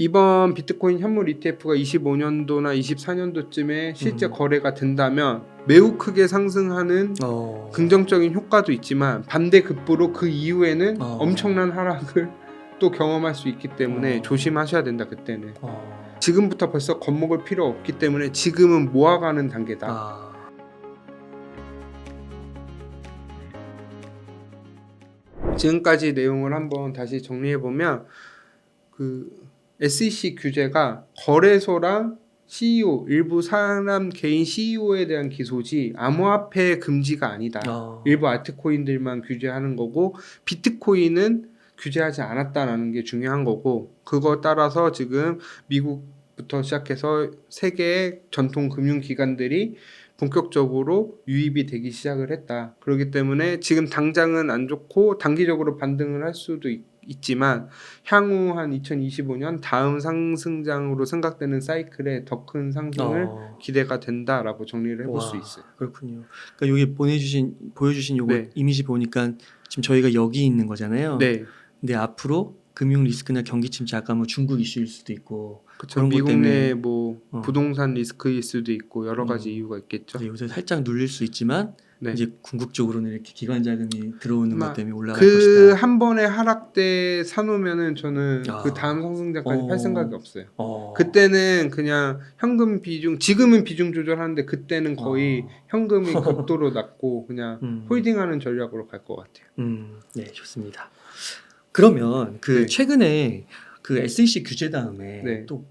이번 비트코인 현물 ETF가 25년도나 24년도쯤에 실제 거래가 된다면 매우 크게 상승하는 긍정적인 효과도 있지만 반대급부로 그 이후에는 엄청난 하락을 또 경험할 수 있기 때문에 조심하셔야 된다. 그때는 지금부터 벌써 겁먹을 필요 없기 때문에 지금은 모아가는 단계다. 지금까지 내용을 한번 다시 정리해보면 SEC 규제가 거래소랑 CEO, 일부 사람 개인 CEO에 대한 기소지 암호화폐 금지가 아니다. 일부 알트코인들만 규제하는 거고 비트코인은 규제하지 않았다라는 게 중요한 거고, 그거 따라서 지금 미국부터 시작해서 세계의 전통 금융기관들이 본격적으로 유입이 되기 시작을 했다. 그렇기 때문에 지금 당장은 안 좋고 단기적으로 반등을 할 수도 있지만 향후 한 2025년 다음 상승장으로 생각되는 사이클에 더 큰 상승을 기대가 된다라고 정리를 해볼 수 있어요. 그렇군요. 그러니까 여기 보여주신 요거 네. 이미지 보니까 지금 저희가 여기 있는 거잖아요. 네. 근데 앞으로 금융 리스크나 경기 침체, 아까 뭐 중국 이슈일 수도 있고, 그렇죠. 미국 내 뭐 부동산 리스크일 수도 있고 여러 가지 이유가 있겠죠. 요새 살짝 눌릴 수 있지만 네. 이제 궁극적으로는 이렇게 기관 자금이 들어오는 것 때문에 올라갈 그 것이다. 한 번에 하락 때 사놓으면은 저는 그 다음 상승장까지 팔 생각이 없어요. 그때는 그냥 현금 비중, 지금은 비중 조절하는데 그때는 거의 현금이 극도로 낮고 그냥 홀딩하는 전략으로 갈 것 같아요. 네, 좋습니다. 그러면 네. 최근에 그 SEC 규제 다음에 네. 또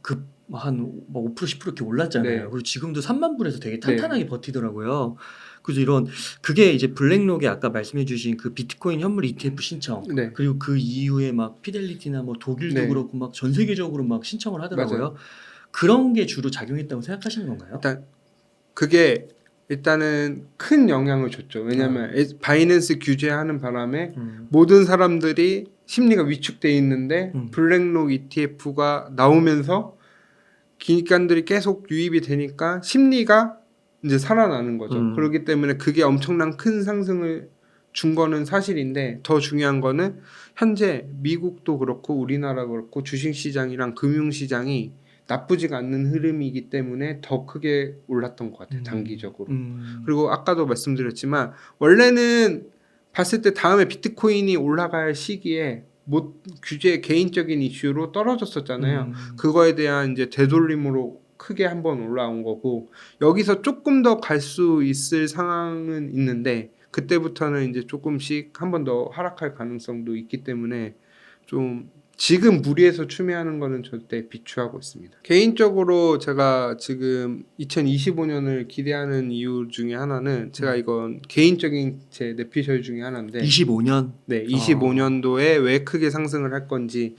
한 5% 10% 이렇게 올랐잖아요. 네. 그리고 지금도 3만 불에서 되게 탄탄하게 버티더라고요. 그래서 그게 이제 블랙록에 아까 말씀해주신 그 비트코인 현물 ETF 신청, 네. 그리고 그 이후에 막 피델리티나 뭐 독일도 네. 그렇고 막 전 세계적으로 막 신청을 하더라고요. 맞아요. 그런 게 주로 작용했다고 생각하시는 건가요? 일단 그게 일단은 큰 영향을 줬죠. 왜냐하면 바이낸스 규제하는 바람에 모든 사람들이 심리가 위축돼 있는데 블랙록 ETF가 나오면서 기관들이 계속 유입이 되니까 심리가 이제 살아나는 거죠. 그렇기 때문에 그게 엄청난 큰 상승을 준 거는 사실인데, 더 중요한 거는 현재 미국도 그렇고 우리나라 그렇고 주식시장이랑 금융시장이 나쁘지가 않는 흐름이기 때문에 더 크게 올랐던 것 같아요. 단기적으로. 그리고 아까도 말씀드렸지만 원래는 봤을 때 다음에 비트코인이 올라갈 시기에 규제 개인적인 이슈로 떨어졌었잖아요. 그거에 대한 이제 되돌림으로 크게 한번 올라온 거고, 여기서 조금 더 갈 수 있을 상황은 있는데 그때부터는 이제 조금씩 한 번 더 하락할 가능성도 있기 때문에 좀 지금 무리해서 추매하는 거는 절대 비추하고 있습니다. 개인적으로 제가 지금 2025년을 기대하는 이유 중에 하나는, 제가 이건 개인적인 제 내피셜 중에 하나인데 25년? 네, 25년도에 왜 크게 상승을 할 건지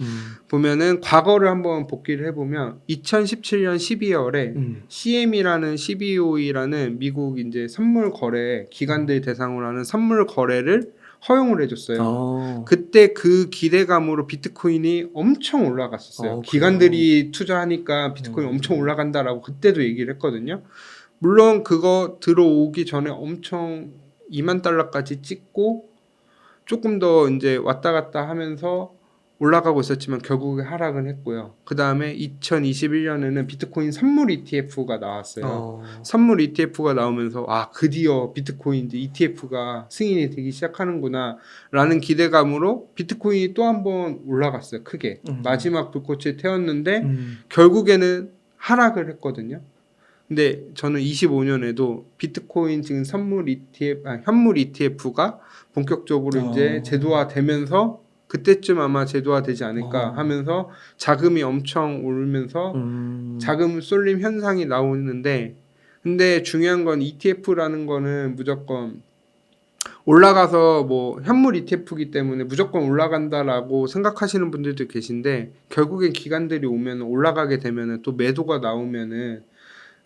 보면은 과거를 한번 복기를 해보면 2017년 12월에 CME라는 CBOE라는 미국 이제 선물 거래 기관들 대상으로 하는 선물 거래를 허용을 해줬어요. 그때 그 기대감으로 비트코인이 엄청 올라갔었어요. 기관들이 투자하니까 비트코인 엄청 올라간다라고 그때도 얘기를 했거든요. 물론 그거 들어오기 전에 엄청 2만 달러까지 찍고 조금 더 이제 왔다 갔다 하면서 올라가고 있었지만 결국에 하락은 했고요. 그 다음에 2021년에는 비트코인 선물 ETF가 나왔어요. 선물 ETF가 나오면서 드디어 비트코인 이제 ETF가 승인이 되기 시작하는구나 라는 기대감으로 비트코인이 또 한 번 올라갔어요. 크게. 마지막 불꽃을 태웠는데 결국에는 하락을 했거든요. 근데 저는 25년에도 비트코인 지금 현물 ETF가 본격적으로 이제 제도화되면서 그때쯤 아마 제도화되지 않을까 하면서 자금이 엄청 오르면서 자금 쏠림 현상이 나오는데, 근데 중요한 건 ETF라는 거는 무조건 올라가서 뭐 현물 ETF이기 때문에 무조건 올라간다라고 생각하시는 분들도 계신데, 결국엔 기관들이 오면 올라가게 되면은 또 매도가 나오면은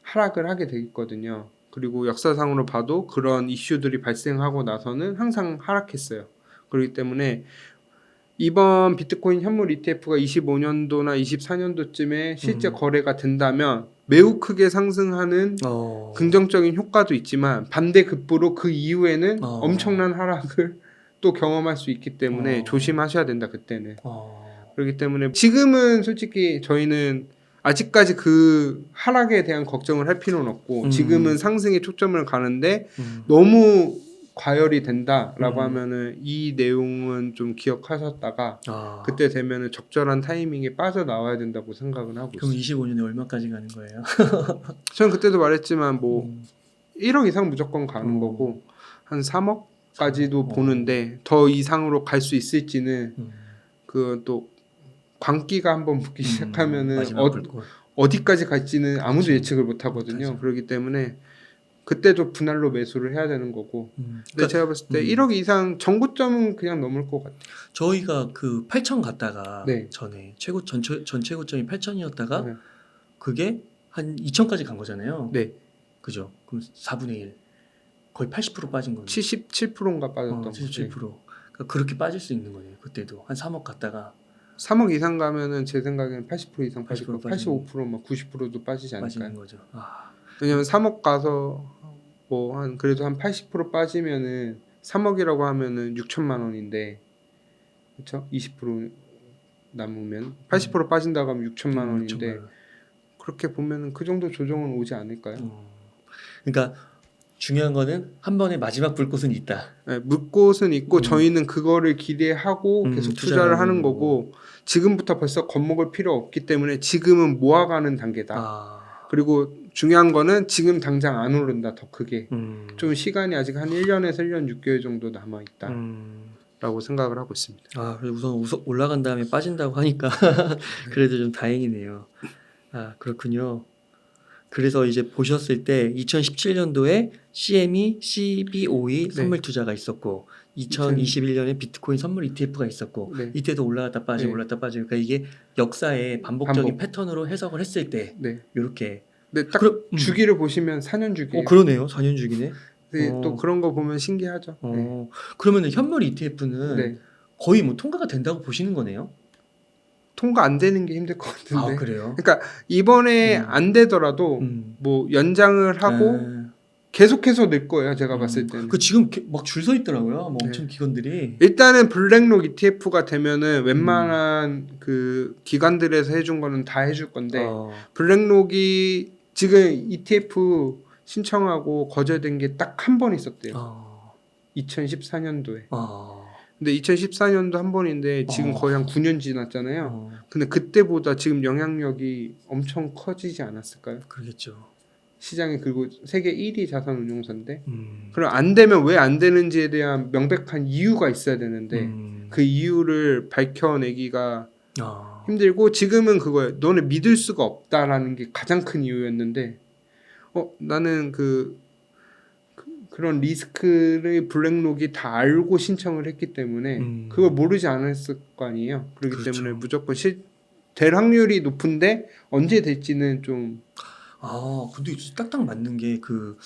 하락을 하게 되거든요. 그리고 역사상으로 봐도 그런 이슈들이 발생하고 나서는 항상 하락했어요. 그렇기 때문에 이번 비트코인 현물 ETF가 25년도나 24년도쯤에 실제 거래가 된다면 매우 크게 상승하는 긍정적인 효과도 있지만 반대급부로 그 이후에는 엄청난 하락을 또 경험할 수 있기 때문에 조심하셔야 된다. 그때는. 그렇기 때문에 지금은 솔직히 저희는 아직까지 그 하락에 대한 걱정을 할 필요는 없고 지금은 상승에 초점을 가는데 너무 과열이 된다라고 하면은 이 내용은 좀 기억하셨다가 그때 되면은 적절한 타이밍에 빠져나와야 된다고 생각은 하고 그럼 있어요. 25년에 얼마까지 가는 거예요? 저는 그때도 말했지만 뭐 1억 이상 무조건 가는 거고 한 3억까지도 보는데 더 이상으로 갈 수 있을지는 그 또 광기가 한번 붙기 시작하면은 마지막 불꽃. 어디까지 갈지는 아무도 그렇죠. 예측을 못 하거든요. 못하죠. 그렇기 때문에 그때도 분할로 매수를 해야 되는 거고. 근데 그러니까 제가 봤을 때 1억 이상 정고점은 그냥 넘을 것 같아요. 저희가 그 8천 갔다가 네. 전에 전 최고점이 8천이었다가 네. 그게 한 2천까지 간 거잖아요. 네. 그죠? 그럼 4분의 1 거의 80% 빠진 거예요. 77%인가 빠졌던 77%. 거죠. 그러니까 그렇게 빠질 수 있는 거네요. 그때도 한 3억 갔다가 3억 이상 가면은 제 생각에는 80% 이상 빠질 80% 거고 빠지는 85% 막 90%도 빠지지 빠지는 않을까요? 거죠. 왜냐면 3억 가서 뭐 한 그래도 한 80% 빠지면은 3억이라고 하면은 6천만 원인데 그렇죠? 20% 남으면 80% 빠진다고 하면 6천만 원인데 6천만 원. 그렇게 보면은 그 정도 조정은 오지 않을까요? 그러니까 중요한 거는 한 번에 마지막 불꽃은 있다. 네, 묵곳은 있고 저희는 그거를 기대하고 계속 투자를 하는 거고 지금부터 벌써 겁먹을 필요 없기 때문에 지금은 모아가는 단계다. 그리고 중요한 거는 지금 당장 안 오른다 더 크게. 좀 시간이 아직 한 1년에서 1년 6개월 정도 남아 있다. 라고 생각을 하고 있습니다. 우선 올라간 다음에 빠진다고 하니까 그래도 좀 다행이네요. 그렇군요. 그래서 이제 보셨을 때 2017년도에 CME, CBOE 선물 투자가 있었고 2021년에 비트코인 선물 ETF가 있었고 네. 이때도 올라갔다 빠지고 네. 올랐다 빠지고 그러니까 이게 역사의 반복적인 패턴으로 해석을 했을 때 네. 이렇게 근데 딱 주기를 보시면 4년 주기예요. 그러네요. 4년 주기네. 또 그런 거 보면 신기하죠. 네. 그러면 현물 ETF는 네. 거의 뭐 통과가 된다고 보시는 거네요. 통과 안 되는 게 힘들 것 같은데. 그래요? 그러니까 이번에 안 되더라도 뭐 연장을 하고 계속해서 낼 거예요. 제가 봤을 때는. 그 지금 막 줄 서 있더라고요. 뭐 엄청 기관들이. 일단은 블랙록 ETF가 되면은 웬만한 그 기관들에서 해준 거는 다 해줄 건데 블랙록이 지금 ETF 신청하고 거절된 게 딱 한 번 있었대요. 2014년도에. 근데 2014년도 한 번인데 지금 거의 한 9년 지났잖아요. 근데 그때보다 지금 영향력이 엄청 커지지 않았을까요? 그러겠죠. 시장이 그리고 세계 1위 자산 운용사인데 그럼 안 되면 왜 안 되는지에 대한 명백한 이유가 있어야 되는데 그 이유를 밝혀내기가 힘들고 지금은 그거예요. 너네 믿을 수가 없다라는 게 가장 큰 이유였는데 나는 그런 리스크를 블랙록이 다 알고 신청을 했기 때문에 그걸 모르지 않았을 거 아니에요. 그렇기 때문에 무조건 될 확률이 높은데 언제 될지는 좀 근데 딱딱 맞는 게 그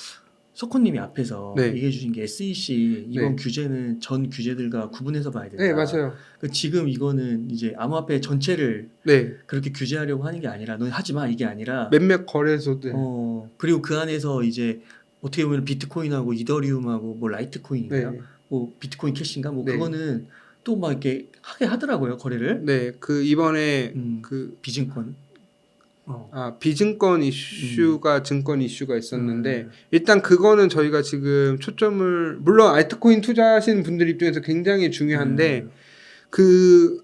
석호님이 앞에서 얘기해 주신 게 SEC 이번 규제는 전 규제들과 구분해서 봐야 된다. 네, 맞아요. 지금 이거는 이제 암호화폐 전체를 그렇게 규제하려고 하는 게 아니라 넌 하지 마 이게 아니라 몇몇 거래소들 그리고 그 안에서 이제 어떻게 보면 비트코인하고 이더리움하고 뭐 라이트코인인가요? 뭐 비트코인 캐시인가 뭐 그거는 또 막 이렇게 하게 하더라고요 거래를. 네, 그 이번에 그 비증권. 비증권 이슈가 증권 이슈가 있었는데 일단 그거는 저희가 지금 초점을 물론 알트코인 투자하시는 분들 입장에서 굉장히 중요한데 그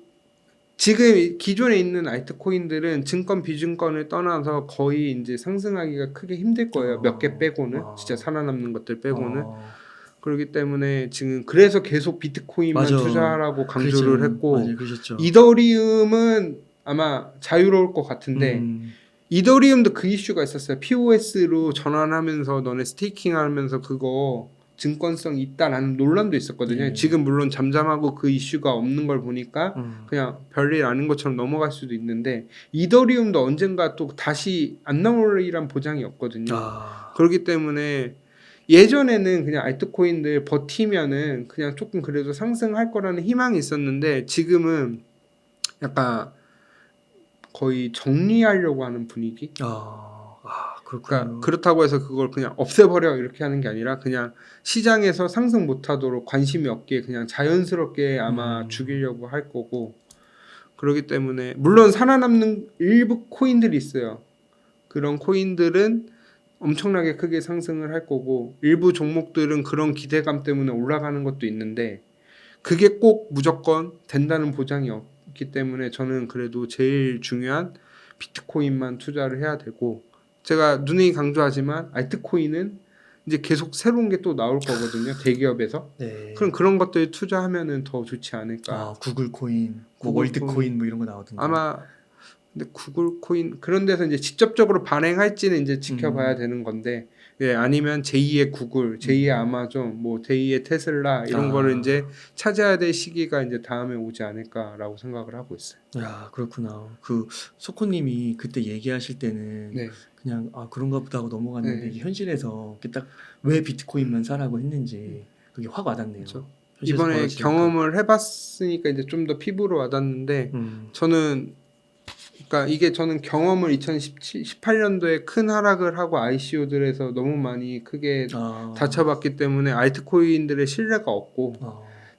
지금 기존에 있는 알트코인들은 증권 비증권을 떠나서 거의 이제 상승하기가 크게 힘들 거예요. 몇 개 빼고는 진짜 살아남는 것들 빼고는 그렇기 때문에 지금 그래서 계속 비트코인만 투자하라고 강조를 했고 이더리움은 아마 자유로울 것 같은데 이더리움도 그 이슈가 있었어요. POS로 전환하면서 너네 스테이킹하면서 그거 증권성 있다라는 논란도 있었거든요. 지금 물론 잠잠하고 그 이슈가 없는 걸 보니까 그냥 별일 아닌 것처럼 넘어갈 수도 있는데 이더리움도 언젠가 또 다시 안 나오리란 보장이 없거든요. 그렇기 때문에 예전에는 그냥 알트코인들 버티면은 그냥 조금 그래도 상승할 거라는 희망이 있었는데 지금은 약간 거의 정리하려고 하는 분위기. 그러니까 그렇다고 해서 그걸 그냥 없애버려 이렇게 하는 게 아니라 그냥 시장에서 상승 못하도록 관심이 없게 그냥 자연스럽게 아마 죽이려고 할 거고 그렇기 때문에 물론 살아남는 일부 코인들이 있어요. 그런 코인들은 엄청나게 크게 상승을 할 거고 일부 종목들은 그런 기대감 때문에 올라가는 것도 있는데 그게 꼭 무조건 된다는 보장이 없기 때문에 저는 그래도 제일 중요한 비트코인만 투자를 해야 되고 제가 누누이 강조하지만 알트코인은 이제 계속 새로운 게 또 나올 거거든요. 대기업에서. 네. 그럼 그런 것들 투자하면은 더 좋지 않을까. 아, 구글 코인, 뭐 구글 월드 코인 뭐 이런 거 나오던데. 아마 근데 구글 코인 그런 데서 이제 직접적으로 발행할지는 이제 지켜봐야 되는 건데 예, 아니면 제2의 구글, 제2의 아마존, 뭐 제2의 테슬라 이런 거를 이제 찾아야 될 시기가 이제 다음에 오지 않을까라고 생각을 하고 있어요. 야, 그렇구나. 그 소코님이 그때 얘기하실 때는 네. 그냥 아 그런가 보다 하고 넘어갔는데 네. 이게 현실에서 딱 왜 비트코인만 사라고 했는지 그게 확 와닿네요. 그렇죠. 현실에서 이번에 벌어지니까. 경험을 해봤으니까 이제 좀 더 피부로 와닿는데 저는 그러니까 이게 저는 경험을 2018년도에 큰 하락을 하고 ICO들에서 너무 많이 크게 다쳐봤기 때문에 알트코인들의 신뢰가 없고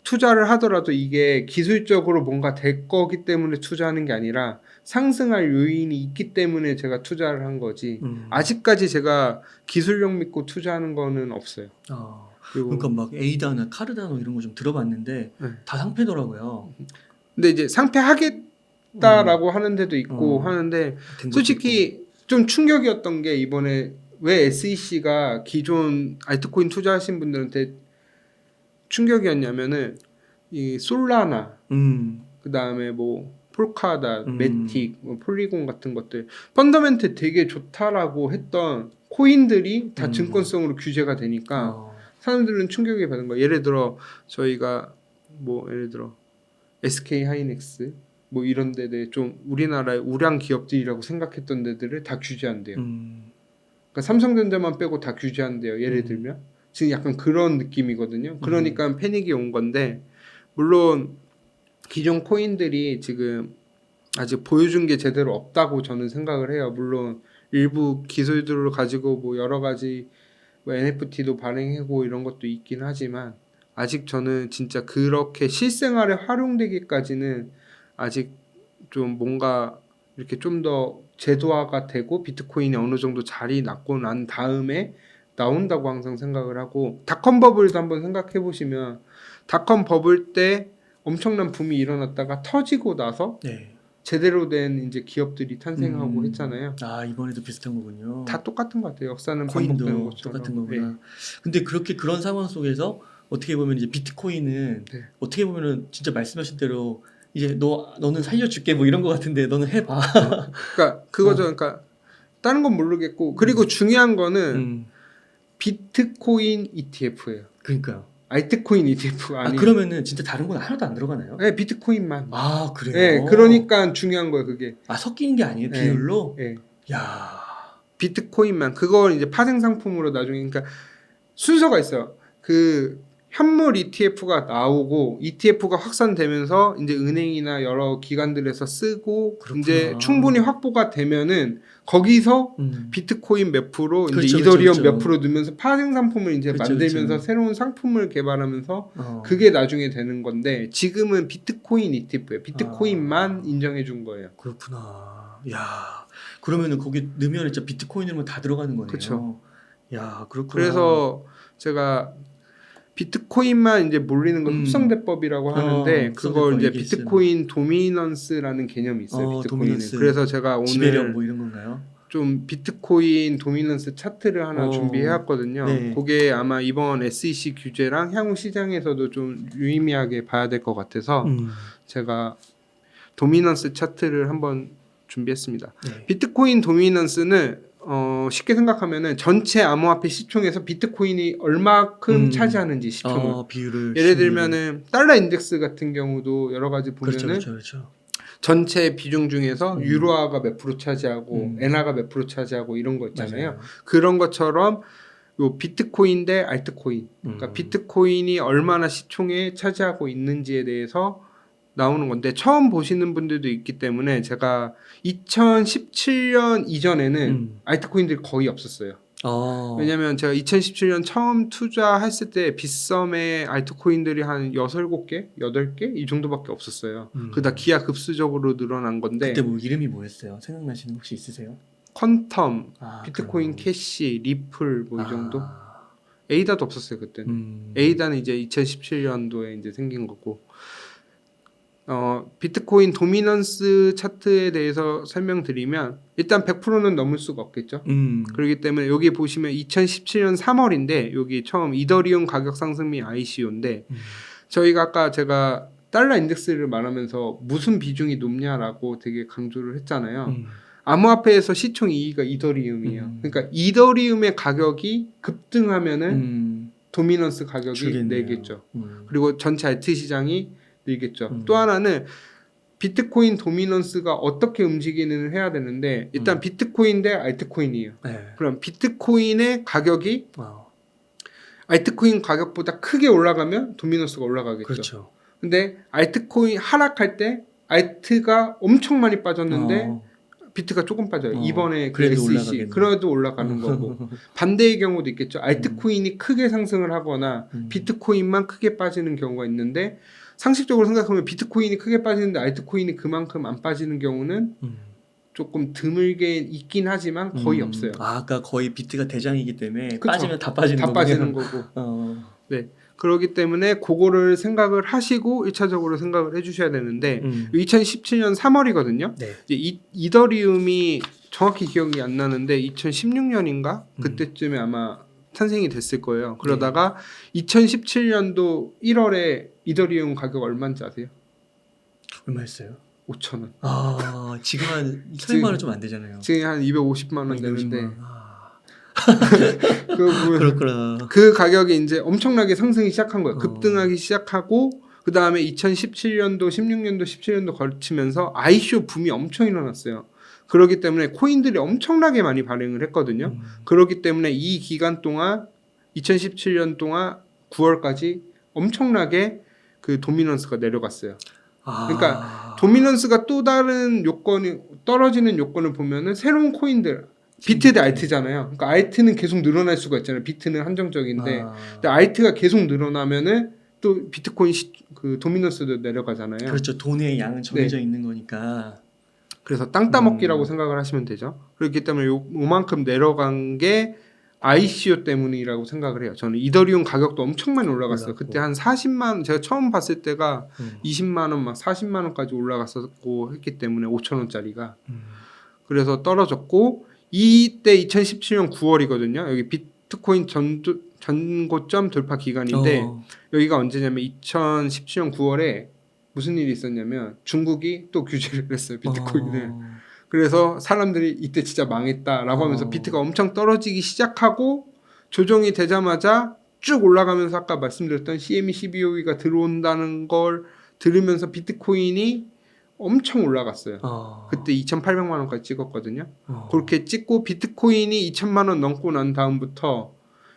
투자를 하더라도 이게 기술적으로 뭔가 될 거기 때문에 투자하는 게 아니라 상승할 요인이 있기 때문에 제가 투자를 한 거지 아직까지 제가 기술력 믿고 투자하는 거는 없어요. 그리고 그러니까 막 에이다나 카르다노 이런 거 좀 들어봤는데 네. 다 상패더라고요. 근데 이제 상패하겠다라고 하는 데도 있고 하는데 된 것도 솔직히 좀 충격이었던 게 이번에 왜 SEC가 기존 알트코인 투자하신 분들한테 충격이었냐면은 이 솔라나 그 다음에 뭐 폴카다, 매틱, 뭐 폴리곤 같은 것들 펀더멘트 되게 좋다라고 했던 코인들이 다 증권성으로 규제가 되니까 사람들은 충격을 받은 거야. 예를 들어 저희가 뭐 예를 들어 SK 하이닉스 뭐 이런 데들 좀 우리나라의 우량 기업들이라고 생각했던 데들을 다 규제한대요. 그러니까 삼성전자만 빼고 다 규제한대요. 예를 들면 지금 약간 그런 느낌이거든요. 그러니까 패닉이 온 건데 물론 기존 코인들이 지금 아직 보여준 게 제대로 없다고 저는 생각을 해요. 물론 일부 기술들을 가지고 뭐 여러 가지 뭐 NFT도 발행하고 이런 것도 있긴 하지만 아직 저는 진짜 그렇게 실생활에 활용되기까지는 아직 좀 뭔가 이렇게 좀 더 제도화가 되고 비트코인이 어느 정도 자리 잡고 난 다음에 나온다고 항상 생각을 하고 닷컴 버블도 한번 생각해 보시면 닷컴 버블 때 엄청난 붐이 일어났다가 터지고 나서 제대로 된 이제 기업들이 탄생하고 했잖아요. 아 이번에도 비슷한 거군요. 다 똑같은 것 같아요. 역사는 코인도 반복되는 것처럼. 똑같은 거구나. 네. 근데 그렇게 그런 상황 속에서 어떻게 보면 이제 비트코인은 네. 어떻게 보면은 진짜 말씀하신 대로 이제 너는 살려줄게 뭐 이런 거 같은데 너는 해봐. 그러니까 그거죠. 그러니까 다른 건 모르겠고 그리고 중요한 거는 비트코인 ETF예요. 그러니까요. 알트코인 ETF가 아니에요. 그러면은 진짜 다른 건 하나도 안 들어가나요? 네, 비트코인만. 아 그래요? 네, 그러니까 중요한 거예요, 그게. 섞이는 게 아니에요, 네. 비율로? 네. 야. 비트코인만. 그걸 이제 파생 상품으로 나중에 그러니까 순서가 있어요. 그 현물 ETF가 나오고 ETF가 확산되면서 이제 은행이나 여러 기관들에서 쓰고 그렇구나. 이제 충분히 확보가 되면은 거기서 비트코인 몇 프로, 그렇죠, 이제 이더리움 그렇죠. 몇 프로 넣으면서 파생 상품을 이제 그렇죠, 만들면서 그렇죠. 새로운 상품을 개발하면서 그게 나중에 되는 건데 지금은 비트코인 ETF예요. 비트코인만 인정해 준 거예요. 그렇구나. 야. 그러면은 거기 넣으면 진짜 비트코인으로만 다 들어가는 거네요. 그렇죠. 야, 그렇구나. 그래서 제가 비트코인만 이제 몰리는 건 흡성대법이라고 하는데 그걸 이제 비트코인 도미넌스라는 개념이 있어요. 비트코인은. 도미넌스. 그래서 제가 오늘 지배력 뭐 이런 건가요? 좀 비트코인 도미넌스 차트를 하나 준비해 왔거든요. 네. 그게 아마 이번 SEC 규제랑 향후 시장에서도 좀 유의미하게 봐야 될 것 같아서 제가 도미넌스 차트를 한번 준비했습니다. 네. 비트코인 도미넌스는 쉽게 생각하면은 전체 암호화폐 시총에서 비트코인이 얼마큼 차지하는지 시총을. 비율을 예를 들면은 달러 인덱스 같은 경우도 여러 가지 보면은 그렇죠. 전체 비중 중에서 유로화가 몇 프로 차지하고 엔화가 몇 프로 차지하고 이런 거 있잖아요. 맞아요. 그런 것처럼 요 비트코인 대 알트코인, 그러니까 비트코인이 얼마나 시총에 차지하고 있는지에 대해서 나오는 건데 처음 보시는 분들도 있기 때문에 제가 2017년 이전에는 알트코인들이 거의 없었어요. 왜냐면 제가 2017년 처음 투자했을 때 빗썸에 알트코인들이 한 6, 7개, 8개 이 정도밖에 없었어요. 그다 기하급수적으로 늘어난 건데 그때 뭐 이름이 뭐였어요? 생각나시는 거 혹시 있으세요? 퀀텀, 아, 비트코인 캐시, 리플 뭐 이 정도? 아, 에이다도 없었어요 그때는. 에이다는 이제 2017년도에 이제 생긴 거고. 비트코인 도미넌스 차트에 대해서 설명드리면 일단 100%는 넘을 수가 없겠죠. 그렇기 때문에 여기 보시면 2017년 3월인데 여기 처음 이더리움 가격 상승 및 ICO인데 저희가 아까 제가 달러 인덱스를 말하면서 무슨 비중이 높냐라고 되게 강조를 했잖아요. 암호화폐에서 시총 2위가 이더리움이에요. 그러니까 이더리움의 가격이 급등하면은 도미넌스 가격이 줄겠네요. 내겠죠. 그리고 전체 알트 시장이 늘겠죠. 또 하나는 비트코인 도미넌스가 어떻게 움직이는 해야 되는데 일단 비트코인 대 알트코인이에요. 네. 그럼 비트코인의 가격이 알트코인 가격보다 크게 올라가면 도미넌스가 올라가겠죠. 그렇죠. 근데 알트코인 하락할 때 알트가 엄청 많이 빠졌는데 비트가 조금 빠져요. 이번에 그 그래도 SEC 올라가겠네. 그래도 올라가는 거고 반대의 경우도 있겠죠. 알트코인이 크게 상승을 하거나 비트코인만 크게 빠지는 경우가 있는데 상식적으로 생각하면 비트코인이 크게 빠지는데 알트코인이 그만큼 안 빠지는 경우는 조금 드물게 있긴 하지만 거의 없어요. 아까 거의 비트가 대장이기 때문에 그쵸? 빠지면 다 빠지는 다 거군요. 빠지는 거고. 네. 그렇기 때문에 그거를 생각을 하시고 1차적으로 생각을 해주셔야 되는데 2017년 3월이거든요. 네. 이제 이더리움이 정확히 기억이 안 나는데 2016년인가 그때쯤에 아마 탄생이 됐을 거예요. 그러다가 2017년도 1월에 이더리움 가격 얼마인지 아세요? 얼마였어요? 5,000원. 아, 지금 한 2,000만 원 좀 안 되잖아요. 지금 한 250만 원 250만 되는데 원. 그렇구나. 그 가격이 이제 엄청나게 상승이 시작한 거예요. 급등하기 시작하고 그 다음에 2017년도, 16년도, 17년도 걸치면서 ICO 붐이 엄청 일어났어요. 그렇기 때문에 코인들이 엄청나게 많이 발행을 했거든요. 그렇기 때문에 이 기간 동안 2017년 동안 9월까지 엄청나게 그 도미넌스가 내려갔어요. 그러니까 도미넌스가 또 다른 요건이 떨어지는 요건을 보면은 새로운 코인들 비트 대 알트잖아요. 그러니까 알트는 계속 늘어날 수가 있잖아요. 비트는 한정적인데 근데 알트가 계속 늘어나면은 또 비트코인 그 도미넌스도 내려가잖아요. 그렇죠. 돈의 양은 정해져 있는 거니까. 그래서 땅 따먹기라고 생각을 하시면 되죠. 그렇기 때문에 요만큼 내려간 게 ICO 때문이라고 생각을 해요. 저는 이더리움 가격도 엄청 많이 올라갔어요. 올랐고. 그때 한 40만 제가 처음 봤을 때가 20만 원 막 40만 원까지 올라갔었고 했기 때문에 5천 원짜리가 그래서 떨어졌고 이때 2017년 9월이거든요. 여기 비트코인 전고점 돌파 기간인데 여기가 언제냐면 2017년 9월에 무슨 일이 있었냐면 중국이 또 규제를 했어요. 비트코인을. 그래서 사람들이 이때 진짜 망했다라고 하면서 비트가 엄청 떨어지기 시작하고 조정이 되자마자 쭉 올라가면서 아까 말씀드렸던 CME, CBOE가 들어온다는 걸 들으면서 비트코인이 엄청 올라갔어요. 그때 2,800만 원까지 찍었거든요. 그렇게 찍고 비트코인이 2,000만 원 넘고 난 다음부터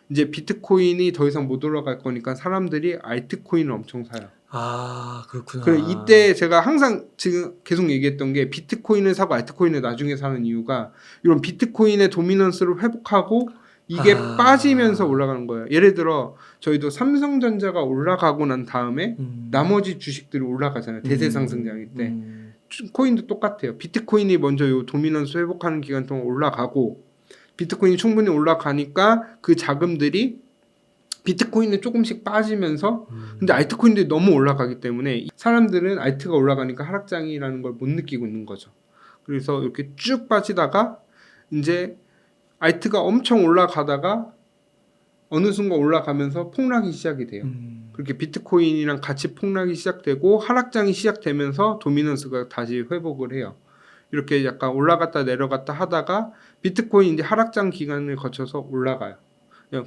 이제 비트코인이 더 이상 못 올라갈 거니까 사람들이 알트코인을 엄청 사요. 아, 그렇구나. 그래 이때 제가 항상 지금 계속 얘기했던 게 비트코인을 사고 알트코인을 나중에 사는 이유가 이런 비트코인의 도미넌스를 회복하고 이게 빠지면서 올라가는 거예요. 예를 들어 저희도 삼성전자가 올라가고 난 다음에 나머지 주식들이 올라가잖아요. 대세 상승장일 때. 코인도 똑같아요. 비트코인이 먼저 요 도미넌스 회복하는 기간 동안 올라가고 비트코인이 충분히 올라가니까 그 자금들이 비트코인은 조금씩 빠지면서 근데 알트코인들이 너무 올라가기 때문에 사람들은 알트가 올라가니까 하락장이라는 걸 못 느끼고 있는 거죠. 그래서 이렇게 쭉 빠지다가 이제 알트가 엄청 올라가다가 어느 순간 올라가면서 폭락이 시작이 돼요. 그렇게 비트코인이랑 같이 폭락이 시작되고 하락장이 시작되면서 도미넌스가 다시 회복을 해요. 이렇게 약간 올라갔다 내려갔다 하다가 비트코인 이제 하락장 기간을 거쳐서 올라가요.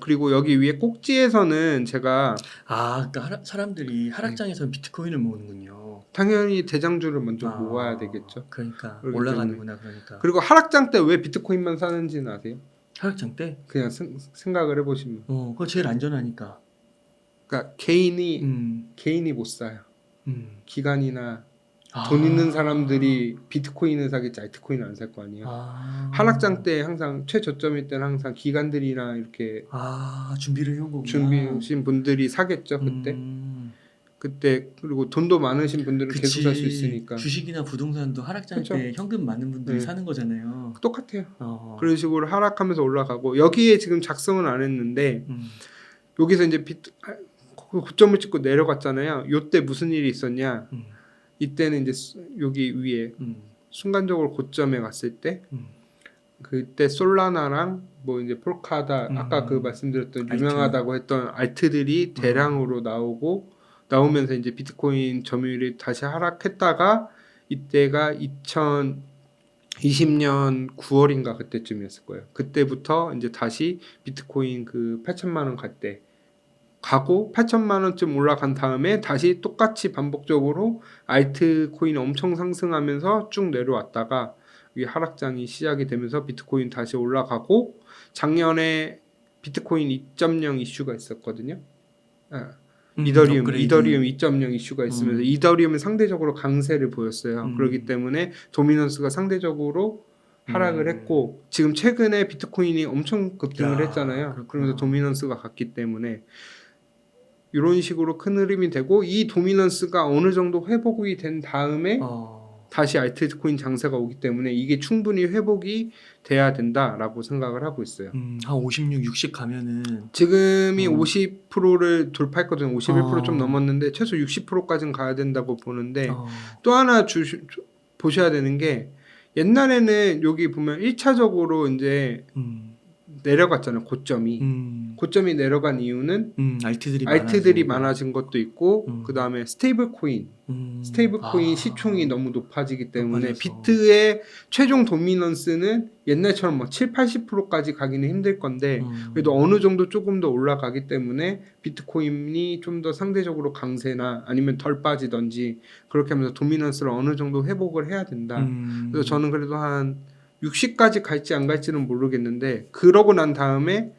그리고 여기 위에 꼭지에서는 제가 그러니까 사람들이 하락장에서는 비트코인을 모으는군요. 당연히 대장주를 먼저 모아야 되겠죠. 그러니까 그렇기 올라가는구나. 그러니까 그리고 하락장 때 왜 비트코인만 사는지는 아세요? 하락장 때? 그냥 생각을 해보시면 그거 제일 안전하니까. 그러니까 개인이 못 사요. 기관이나 돈 있는 사람들이 비트코인을 사겠지 알트코인을 안 살 거 아니에요. 하락장 때 항상 최저점일 때는 항상 기관들이나 이렇게 준비를 해온 거구나. 준비하신 분들이 사겠죠 그때. 그때 그리고 돈도 많으신 분들은 계속 살 수 있으니까. 주식이나 부동산도 하락장 그쵸? 때 현금 많은 분들이 네. 사는 거잖아요. 똑같아요. 그런 식으로 하락하면서 올라가고 여기에 지금 작성은 안 했는데 여기서 이제 고점을 찍고 내려갔잖아요. 요때 무슨 일이 있었냐? 이때는 이제 여기 위에 순간적으로 고점에 갔을 때 그때 솔라나랑 뭐 이제 폴카다 아까 그 말씀드렸던 유명하다고 했던 알트들이 대량으로 나오면서 이제 비트코인 점유율이 다시 하락했다가 이때가 2020년 9월인가 그때쯤이었을 거예요. 그때부터 이제 다시 비트코인 그 8천만 원 갈 때 가고 8천만 원쯤 올라간 다음에 다시 똑같이 반복적으로 알트코인 엄청 상승하면서 쭉 내려왔다가 이 하락장이 시작이 되면서 비트코인 다시 올라가고 작년에 비트코인 2.0 이슈가 있었거든요. 이더리움 2.0 이슈가 있으면서 이더리움은 상대적으로 강세를 보였어요. 그렇기 때문에 도미넌스가 상대적으로 하락을 했고 지금 최근에 비트코인이 엄청 급등을 했잖아요. 그렇구나. 그러면서 도미넌스가 갔기 때문에 이런 식으로 큰 흐름이 되고 이 도미넌스가 어느 정도 회복이 된 다음에 다시 알트코인 장세가 오기 때문에 이게 충분히 회복이 돼야 된다라고 생각을 하고 있어요. 한 56, 60 가면은 지금이 50%를 돌파했거든요. 51% 좀 넘었는데 최소 60%까지는 가야 된다고 보는데 또 하나 보셔야 되는 게 옛날에는 여기 보면 1차적으로 이제 내려갔잖아요. 고점이 내려간 이유는 알트들이 많아진 것도 있고 그 다음에 스테이블 코인 시총이 너무 높아지기 때문에 비트의 최종 도미넌스는 옛날처럼 뭐 7, 80%까지 가기는 힘들 건데 그래도 어느 정도 조금 더 올라가기 때문에 비트코인이 좀 더 상대적으로 강세나 아니면 덜 빠지던지 그렇게 하면서 도미넌스를 어느 정도 회복을 해야 된다. 그래서 저는 그래도 한 60까지 갈지 안 갈지는 모르겠는데 그러고 난 다음에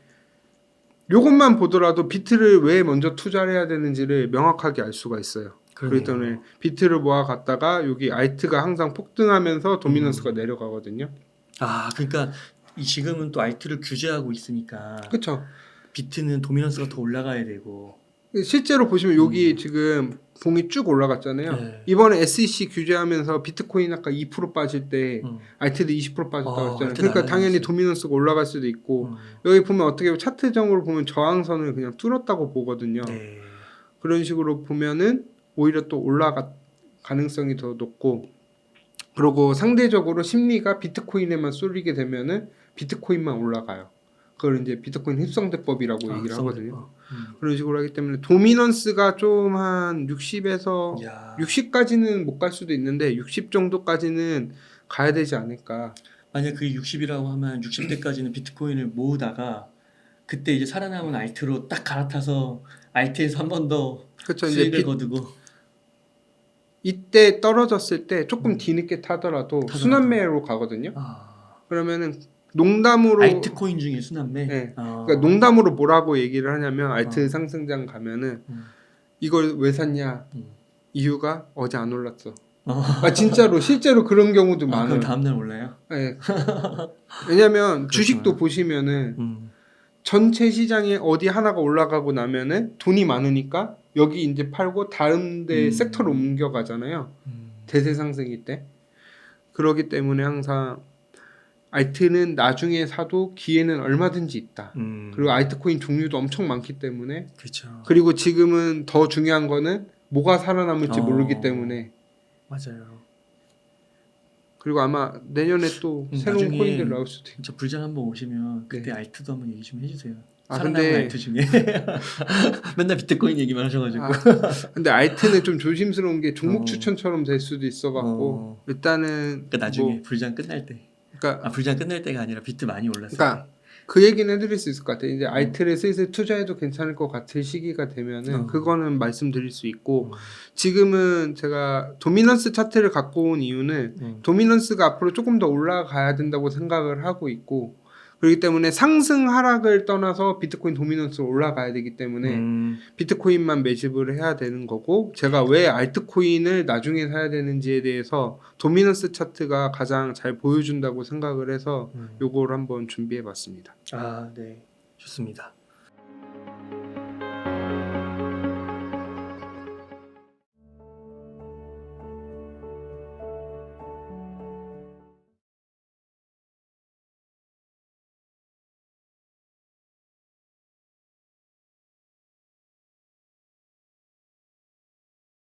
요것만 보더라도 비트를 왜 먼저 투자를 해야 되는지를 명확하게 알 수가 있어요. 그렇기 때문에 비트를 모아갔다가 여기 알트가 항상 폭등하면서 도미넌스가 내려가거든요. 그러니까 지금은 또 알트를 규제하고 있으니까 그렇죠. 비트는 도미넌스가 더 올라가야 되고 실제로 보시면 여기 지금 봉이 쭉 올라갔잖아요. 네. 이번에 SEC 규제하면서 비트코인 아까 2% 빠질 때 알트도 20% 빠졌다고 했잖아요. 그러니까 당연히 도미넌스가 올라갈 수도 있고 여기 보면 어떻게 보면 차트적으로 보면 저항선을 그냥 뚫었다고 보거든요. 네. 그런 식으로 보면은 오히려 또 올라갈 가능성이 더 높고 그리고 상대적으로 심리가 비트코인에만 쏠리게 되면은 비트코인만 올라가요. 그걸 이제 비트코인 흡성대법이라고 얘기를 하거든요. 그런 식으로 하기 때문에 도미넌스가 좀 한 60에서 60까지는 못 갈 수도 있는데 60 정도까지는 가야 되지 않을까. 만약 그게 60이라고 하면 60대까지는 비트코인을 모으다가 그때 이제 살아남은 알트로 딱 갈아타서 알트에서 한 번 더 그렇죠. 수익을 거두고 이때 떨어졌을 때 조금 뒤늦게 타더라도 순환매로 가거든요. 그러면은 농담으로 알트코인 중에 순환매. 네. 그러니까 농담으로 뭐라고 얘기를 하냐면 알트 상승장 가면은 이걸 왜 샀냐 이유가 어제 안 올랐어. 진짜로 실제로 그런 경우도 많아요. 그럼 다음날 올라요? 네. 왜냐면 주식도 보시면은 전체 시장에 어디 하나가 올라가고 나면은 돈이 많으니까 여기 이제 팔고 다른 데 섹터로 옮겨가잖아요. 대세 상승일 때. 그러기 때문에 항상 알트는 나중에 사도 기회는 얼마든지 있다. 그리고 알트코인 종류도 엄청 많기 때문에 그렇죠. 그리고 지금은 더 중요한 거는 뭐가 살아남을지 모르기 때문에 맞아요. 그리고 아마 내년에 또 새로운 코인들 나올 수도 있고 진짜 불장 한번 오시면 그때 알트도 한번 얘기 좀 해주세요. 살아남은 근데 알트 중에 맨날 비트코인 얘기만 하셔가지고 근데 알트는 좀 조심스러운 게 종목 추천처럼 될 수도 있어갖고 일단은 그러니까 나중에 불장 끝날 때 불장 끝날 때가 아니라 비트 많이 올랐을 때 그 얘기는 해드릴 수 있을 것 같아요. 이제 알트를 슬슬 투자해도 괜찮을 것 같은 시기가 되면은 그거는 말씀드릴 수 있고 지금은 제가 도미넌스 차트를 갖고 온 이유는 도미넌스가 앞으로 조금 더 올라가야 된다고 생각을 하고 있고 그렇기 때문에 상승 하락을 떠나서 비트코인 도미넌스로 올라가야 되기 때문에 비트코인만 매집을 해야 되는 거고, 제가 왜 알트코인을 나중에 사야 되는지에 대해서 도미넌스 차트가 가장 잘 보여준다고 생각을 해서 요걸 한번 준비해 봤습니다. 네. 좋습니다.